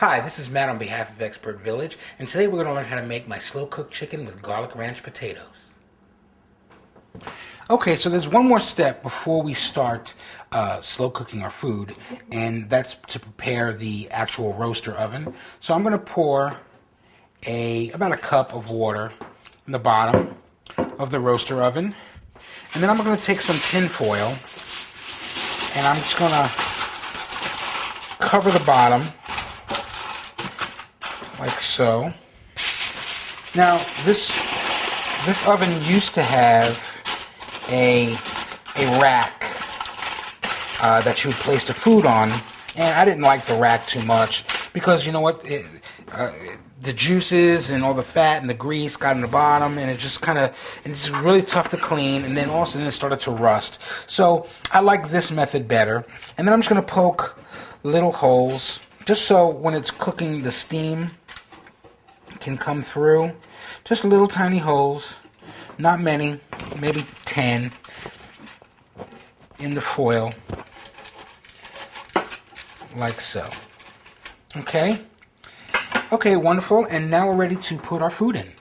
Hi, this is Matt on behalf of Expert Village, and today we're going to learn how to make my slow-cooked chicken with garlic ranch potatoes. Okay, so there's one more step before we start slow cooking our food, and that's to prepare the actual roaster oven. So I'm going to pour about a cup of water in the bottom of the roaster oven, and then I'm going to take some tin foil, and I'm just going to cover the bottom like so. Now this oven used to have a rack that you would place the food on, and I didn't like the rack too much because you know what, the juices and all the fat and the grease got in the bottom, and it's really tough to clean, and then also it started to rust. So I like this method better, and then I'm just going to poke little holes just so when it's cooking the steam can come through. Just little tiny holes, not many, maybe 10 in the foil, like so. Okay, wonderful, and now we're ready to put our food in.